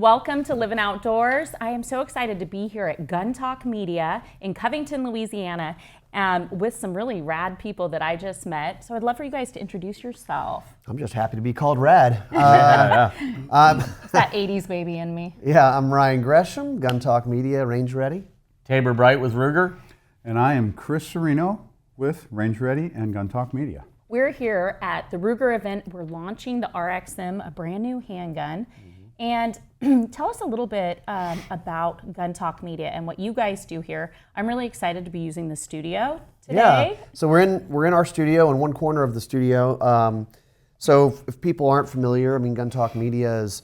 Welcome to Livin' Outdoors. I am so excited to be here at Gun Talk Media in Covington, Louisiana, with some really rad people that I just met. So I'd love for you guys to introduce yourself. I'm just happy to be called rad. It's that 80s baby in me. Yeah, I'm Ryan Gresham, Gun Talk Media, Range Ready. Tabor Bright with Ruger. And I am Chris Cerino with Range Ready and Gun Talk Media. We're here at the Ruger event. We're launching the RXM, a brand new handgun. And tell us a little bit about Gun Talk Media and what you guys do here. I'm really excited to be using the studio today. Yeah, so we're in our studio, in one corner of the studio. So if people aren't familiar, I mean, Gun Talk Media has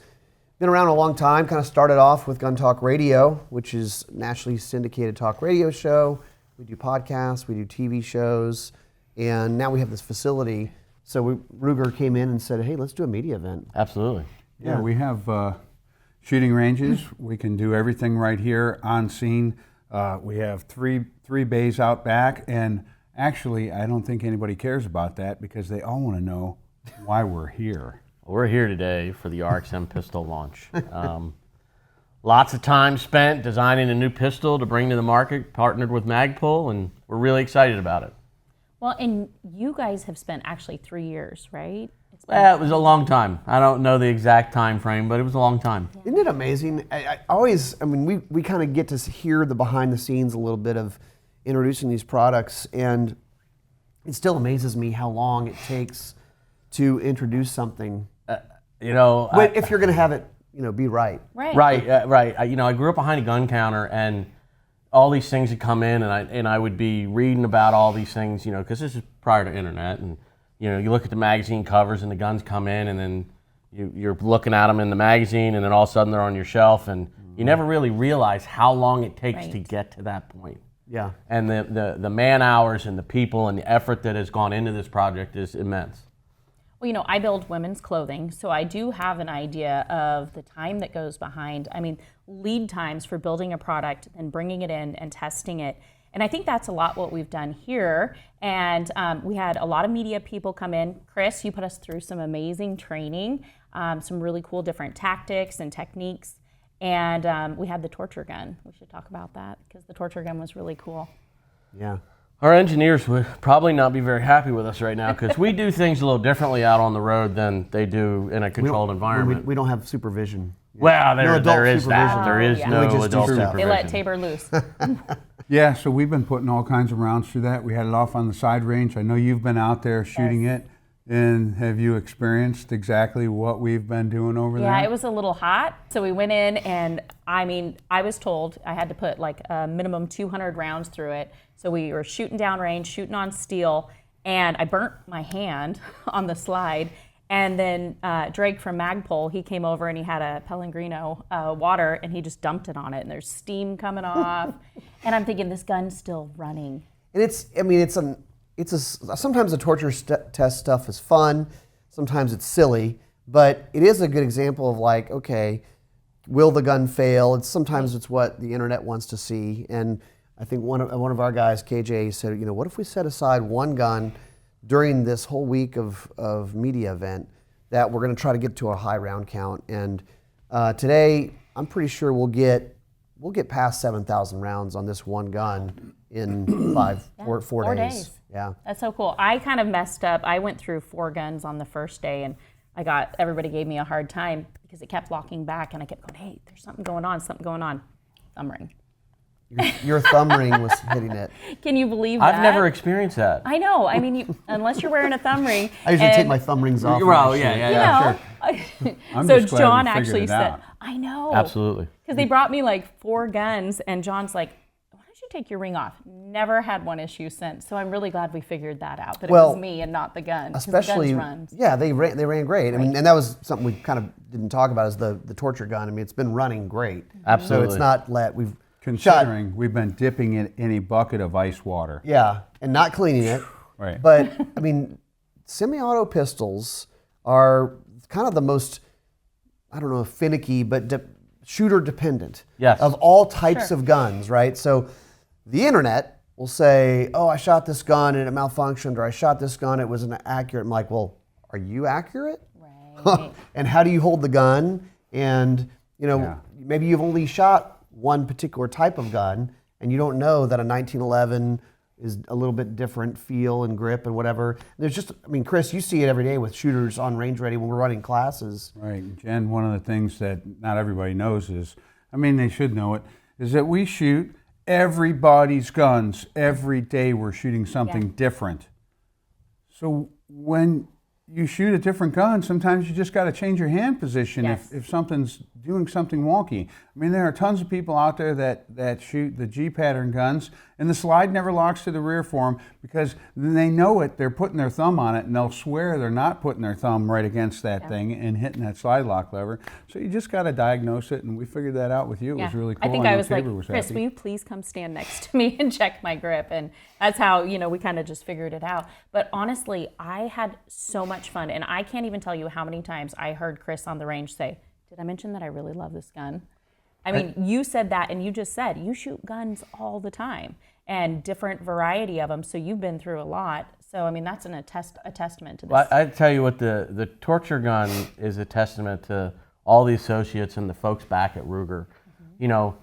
been around a long time. Kind of started off with Gun Talk Radio, which is a nationally syndicated talk radio show. We do podcasts, we do TV shows, and now we have this facility. So Ruger came in and said, hey, let's do a media event. Absolutely. Yeah, we have shooting ranges. We can do everything right here on scene. We have three bays out back, and actually, I don't think anybody cares about that because they all want to know why we're here. We're here today for the RXM pistol launch. Lots of time spent designing a new pistol to bring to the market, partnered with Magpul, and we're really excited about it. Well, and you guys have spent actually 3 years, right? It was a long time. I don't know the exact time frame, but it was a long time. Isn't it amazing? We kind of get to hear the behind the scenes a little bit of introducing these products, and it still amazes me how long it takes to introduce something. If you're going to have it, be right. Right. I grew up behind a gun counter, and all these things would come in, and I would be reading about all these things, because this is prior to internet, and you look at the magazine covers and the guns come in, and then you're looking at them in the magazine, and then all of a sudden they're on your shelf, and you never really realize how long it takes to get to that point. Yeah. And the man hours and the people and the effort that has gone into this project is immense. Well, I build women's clothing, so I do have an idea of the time that goes behind. Lead times for building a product and bringing it in and testing it. And I think that's a lot what we've done here. And we had a lot of media people come in. Chris, you put us through some amazing training, some really cool different tactics and techniques. And we had the torture gun. We should talk about that because the torture gun was really cool. Yeah. Our engineers would probably not be very happy with us right now because we do things a little differently out on the road than they do in a controlled environment. We don't have supervision. Well, there is that. Oh, There is no adult supervision. They let Tabor loose. Yeah, so we've been putting all kinds of rounds through that. We had it off on the side range. I know you've been out there shooting it. And have you experienced exactly what we've been doing over there? Yeah, it was a little hot. So we went in, and I was told I had to put like a minimum 200 rounds through it. So we were shooting down range, shooting on steel, and I burnt my hand on the slide. And then Drake from Magpul, he came over and he had a Pellegrino water, and he just dumped it on it, and there's steam coming off. And I'm thinking, this gun's still running. And sometimes the torture test stuff is fun, sometimes it's silly, but it is a good example of like, okay, will the gun fail? Sometimes it's what the internet wants to see. And I think one of our guys, KJ, said, what if we set aside one gun during this whole week of media event that we're going to try to get to a high round count. And today, I'm pretty sure we'll get past 7,000 rounds on this one gun in 4 days. Yeah. That's so cool. I kind of messed up. I went through 4 guns on the first day, and everybody gave me a hard time because it kept locking back, and I kept going, hey, there's something going on. Thumb ring. Your thumb ring was hitting it. Can you believe that? I've never experienced that. I know. Unless you're wearing a thumb ring. I usually take my thumb rings off. Well, yeah, sure. So John actually said, I know. Absolutely. Because they brought me like 4 guns, and John's like, why don't you take your ring off? Never had one issue since. So I'm really glad we figured that out, that it was me and not the gun. Especially, the guns run. Yeah, they ran great. Right. And that was something we kind of didn't talk about is the torture gun. It's been running great. Absolutely. So it's not Considering we've been dipping it in a bucket of ice water. Yeah, and not cleaning it. Right. But, semi-auto pistols are kind of the most, finicky, but shooter dependent of all types of guns, right? So the internet will say, oh, I shot this gun and it malfunctioned, or I shot this gun, it wasn't accurate. I'm like, well, are you accurate? Right. And how do you hold the gun? And You know, Yeah. maybe you've only shot one particular type of gun, and you don't know that a 1911 is a little bit different feel and grip and whatever. There's just, I mean, Chris, you see it every day with shooters on range ready when we're running classes. Right, Jen, one of the things that not everybody knows is, I mean, they should know it, is that we shoot everybody's guns. Every day we're shooting something different. So when you shoot a different gun, sometimes you just got to change your hand position if something's doing something wonky. I mean, there are tons of people out there that shoot the G-pattern guns, and the slide never locks to the rear for them because they know it, they're putting their thumb on it, and they'll swear they're not putting their thumb right against that thing and hitting that slide lock lever. So you just got to diagnose it, and we figured that out with you. It was really cool. I think I was like, Tabor Chris, happy. will you please come stand next to me and check my grip? And that's how, you know, we kind of just figured it out. But honestly, I had so much fun, and I can't even tell you how many times I heard Chris on the range say, did I mention that I really love this gun? I mean, you said that, and you just said you shoot guns all the time and different variety of them. So you've been through a lot. So I mean, that's a testament to this. Well, I tell you what, the torture gun is a testament to all the associates and the folks back at Ruger. You know,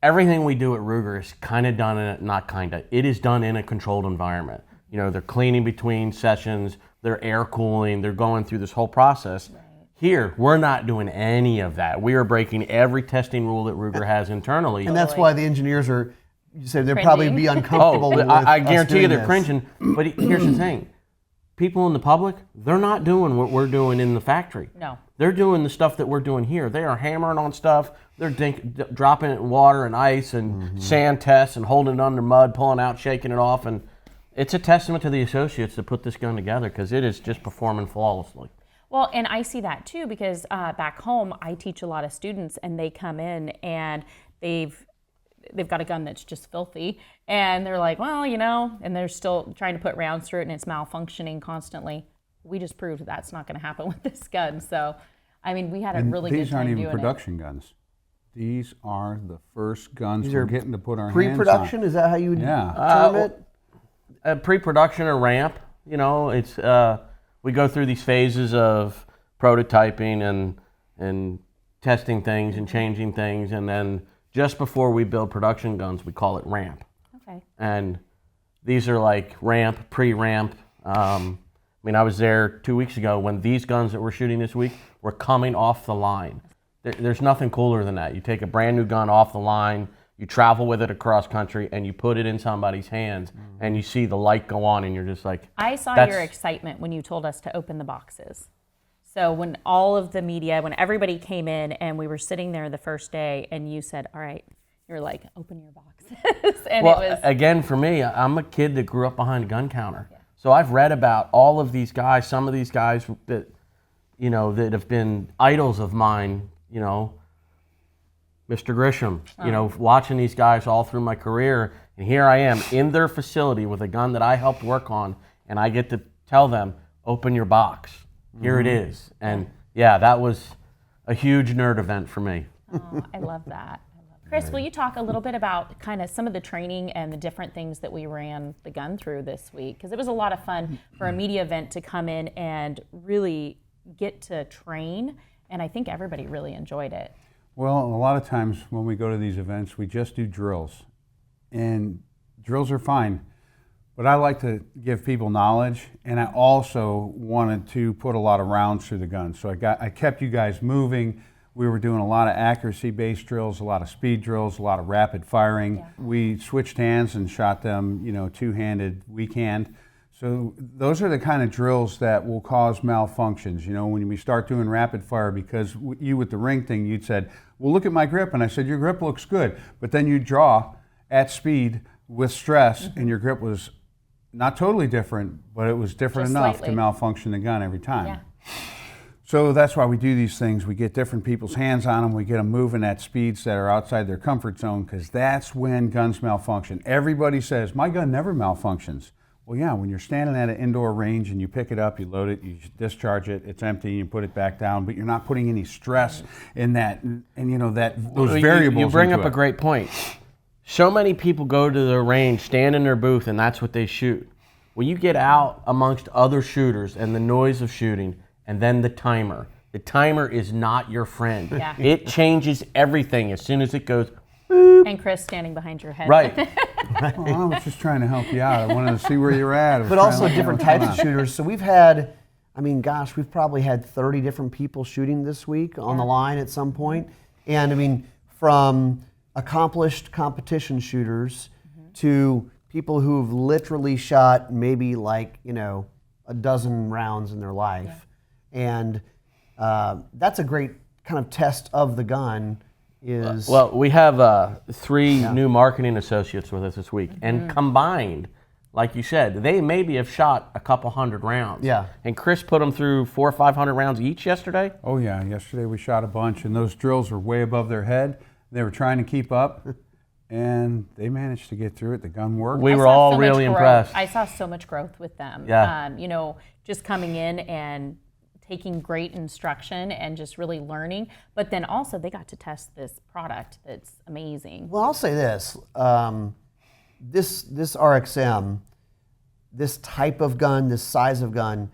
everything we do at Ruger is kind of done it is done in a controlled environment. You know, they're cleaning between sessions, they're air cooling, they're going through this whole process. Right. Here, we're not doing any of that. We are breaking every testing rule that Ruger has internally. And that's why the engineers are, you said they'd probably be uncomfortable with I us guarantee you doing they're this. cringing. But here's the thing. People in the public, they're not doing what we're doing in the factory. No. They're doing the stuff that we're doing here. They are hammering on stuff. They're dropping it in water and ice and sand tests and holding it under mud, pulling out, shaking it off. And it's a testament to the associates to put this gun together because it is just performing flawlessly. Well, and I see that too because back home I teach a lot of students and they come in and they've got a gun that's just filthy and they're like, well, you know, and they're still trying to put rounds through it and it's malfunctioning constantly. We just proved that's not going to happen with this gun. So, I mean, we had a really good time doing it. These aren't even production guns. These are the first guns we're getting to put our hands on. Pre-production, is that how you would term it? Pre-production or ramp, you know, it's we go through these phases of prototyping and testing things and changing things, and then just before we build production guns, we call it ramp. Okay. And these are like ramp, pre-ramp. I mean, I was there 2 weeks ago when these guns that we're shooting this week were coming off the line. There's nothing cooler than that. You take a brand new gun off the line, you travel with it across country, and you put it in somebody's hands, and you see the light go on, and you're just like, I saw your excitement when you told us to open the boxes. So when all of the media, when everybody came in and we were sitting there the first day and you said, all right, you're like, open your boxes. And well, it was, again, for me, I'm a kid that grew up behind a gun counter. Yeah. So I've read about all of these guys, some of these guys that, you know, that have been idols of mine, you know, Mr. Gresham, you know, watching these guys all through my career, and here I am in their facility with a gun that I helped work on, and I get to tell them, open your box. Here it is. And yeah, that was a huge nerd event for me. Oh, I love that. Chris, will you talk a little bit about kind of some of the training and the different things that we ran the gun through this week? Because it was a lot of fun for a media event to come in and really get to train, and I think everybody really enjoyed it. Well, a lot of times when we go to these events, we just do drills. And drills are fine, but I like to give people knowledge, and I also wanted to put a lot of rounds through the gun. So I kept you guys moving. We were doing a lot of accuracy-based drills, a lot of speed drills, a lot of rapid firing. Yeah. We switched hands and shot them, you know, two-handed, weak hand. So those are the kind of drills that will cause malfunctions. You know, when we start doing rapid fire, because you with the ring thing, you'd said, well, look at my grip. And I said, your grip looks good. But then you draw at speed with stress, and your grip was not totally different, but it was different Just enough slightly. to malfunction the gun every time. Yeah. So that's why we do these things. We get different people's hands on them. We get them moving at speeds that are outside their comfort zone, because that's when guns malfunction. Everybody says, my gun never malfunctions. Well, yeah, when you're standing at an indoor range and you pick it up, you load it, you discharge it, it's empty, you put it back down, but you're not putting any stress in that, and you know, that those variables. You bring into up a it. great point. So many people go to the range, stand in their booth, and that's what they shoot. When you get out amongst other shooters and the noise of shooting, and then the timer, The timer is not your friend. Yeah. It changes everything as soon as it goes. And Chris standing behind your head. Right. Well, I was just trying to help you out. I wanted to see where you're at. I was But trying to also let you know different what's going types of on. shooters. So we've had, I mean, gosh, we've probably had 30 different people shooting this week on the line at some point. And I mean, from accomplished competition shooters to people who've literally shot maybe like, you know, a dozen rounds in their life. And that's a great kind of test of the gun is... Well, we have 3 new marketing associates with us this week. And combined, like you said, they maybe have shot a couple hundred rounds. Yeah. And Chris put them through 400 or 500 rounds each yesterday. Oh yeah, yesterday we shot a bunch, and those drills were way above their head. They were trying to keep up, and they managed to get through it. The gun worked. We I were saw all so much really growth. impressed. I saw so much growth with them. Yeah. You know, just coming in and taking great instruction and just really learning. But then also they got to test this product that's amazing. Well, I'll say this. This RXM, this type of gun, this size of gun,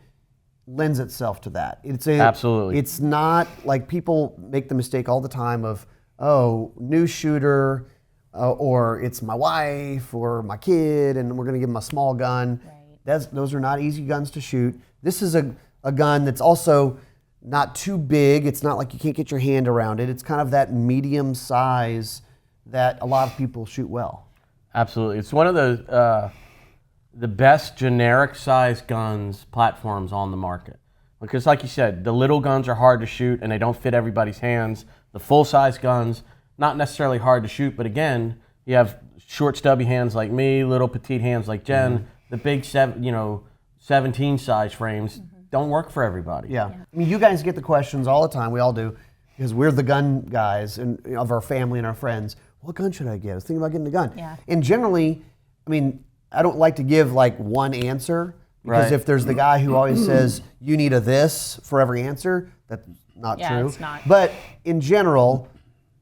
lends itself to that. Absolutely. It's not like people make the mistake all the time of, oh, new shooter, or it's my wife or my kid, and we're going to give them a small gun. Right. Those are not easy guns to shoot. This is a gun that's also not too big. It's not like you can't get your hand around it. It's kind of that medium size that a lot of people shoot well. Absolutely. It's one of the best generic size guns platforms on the market. Because like you said, the little guns are hard to shoot and they don't fit everybody's hands. The full size guns, not necessarily hard to shoot, but again, you have short stubby hands like me, little petite hands like Jen. The big 17 size frames don't work for everybody. Yeah. I mean, you guys get the questions all the time. We all do, because we're the gun guys and of our family and our friends. What gun should I get? I was thinking about getting a gun. Yeah. And generally, I mean, I don't like to give like one answer, because Right. if there's the guy who always says you need a this for every answer, that's not Yeah, true. it's not. But in general,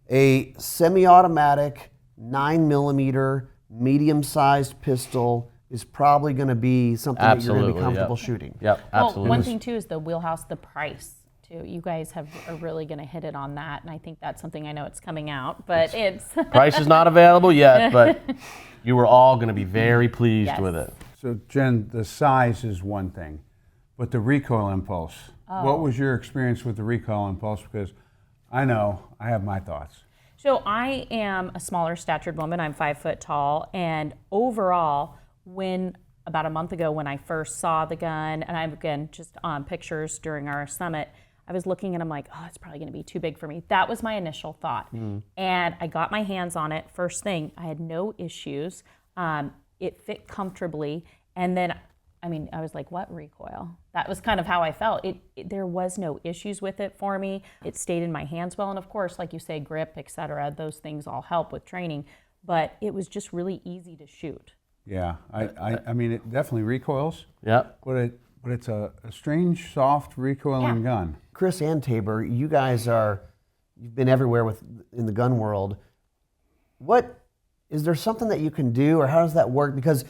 a semi-automatic 9mm medium-sized pistol is probably going to be something that you're going to Absolutely, be comfortable yep. shooting. Yep, absolutely. Well, one thing too is the wheelhouse, the price too. You guys are really going to hit it on that, and I think that's something, I know it's coming out, but it's Price is not available yet, but you were all going to be very pleased Yes. with it. So Jen, the size is one thing, but the recoil impulse. What was your experience with the recoil impulse? Because I know I have my thoughts. So I am a smaller statured woman. I'm 5 foot tall, and overall, about a month ago when I first saw the gun, and I'm again just on pictures during our summit, I was looking and I'm like, oh, it's probably going to be too big for me. That was my initial thought, and I got my hands on it. First thing, I had no issues. It fit comfortably, and then I mean, I was like, what recoil? That was kind of how I felt. There was no issues with it for me. It stayed in my hands well. And of course, like you say, grip, etc., those things all help with training. But it was just really easy to shoot. Yeah, I mean, it definitely recoils, Yep. but it's a strange, soft recoiling gun. Chris and Tabor, you've been everywhere in the gun world. Is there something that you can do, or how does that work? Because,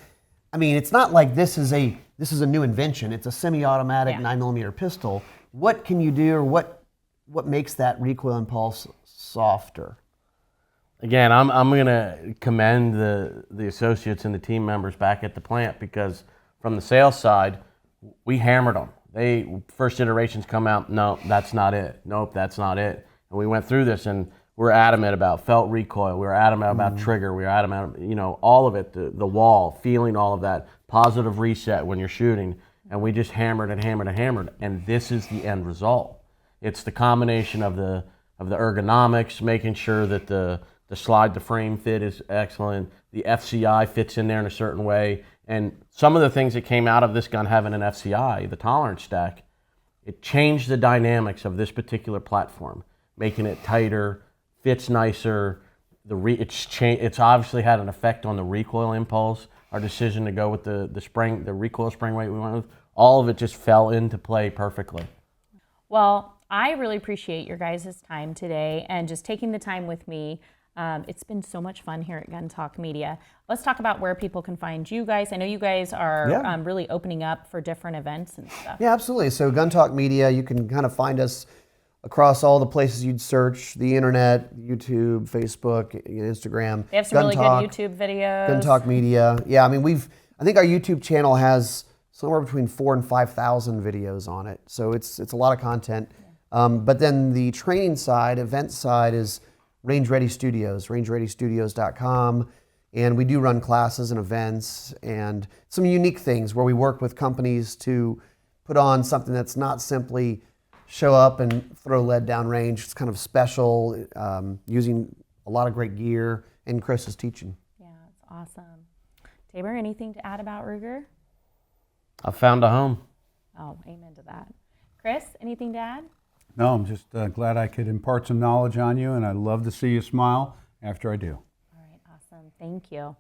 I mean, it's not like this is a new invention. It's a semi-automatic 9mm pistol. What can you do, or what makes that recoil impulse softer? Again, I'm going to commend the associates and the team members back at the plant, because from the sales side, we hammered them. First iterations come out, no, that's not it. Nope, that's not it. And we went through this, and we're adamant about felt recoil. We were adamant about trigger. We were adamant, all of it, the wall, feeling all of that, positive reset when you're shooting. And we just hammered and hammered and hammered. And this is the end result. It's the combination of the ergonomics, making sure that the slide to frame fit is excellent. The FCI fits in there in a certain way. And some of the things that came out of this gun having an FCI, the tolerance stack, it changed the dynamics of this particular platform, making it tighter, fits nicer. It's obviously had an effect on the recoil impulse. Our decision to go with the recoil spring weight we went with, all of it just fell into play perfectly. Well, I really appreciate your guys' time today and just taking the time with me. It's been so much fun here at Gun Talk Media. Let's talk about where people can find you guys. I know you guys are really opening up for different events and stuff. Yeah, absolutely. So Gun Talk Media, you can kind of find us across all the places you'd search, the internet, YouTube, Facebook, Instagram. They have some Gun really Talk, good YouTube videos. Gun Talk Media. Yeah, I mean, I think our YouTube channel has somewhere between 4,000 and 5,000 videos on it. So it's a lot of content. But then the training side, event side, is Range Ready Studios, rangereadystudios.com. And we do run classes and events and some unique things where we work with companies to put on something that's not simply show up and throw lead down range. It's kind of special, using a lot of great gear, and Chris is teaching. Yeah, it's awesome. Tabor, anything to add about Ruger? I found a home. Oh, amen to that. Chris, anything to add? No, I'm just glad I could impart some knowledge on you, and I love to see you smile after I do. All right, awesome. Thank you.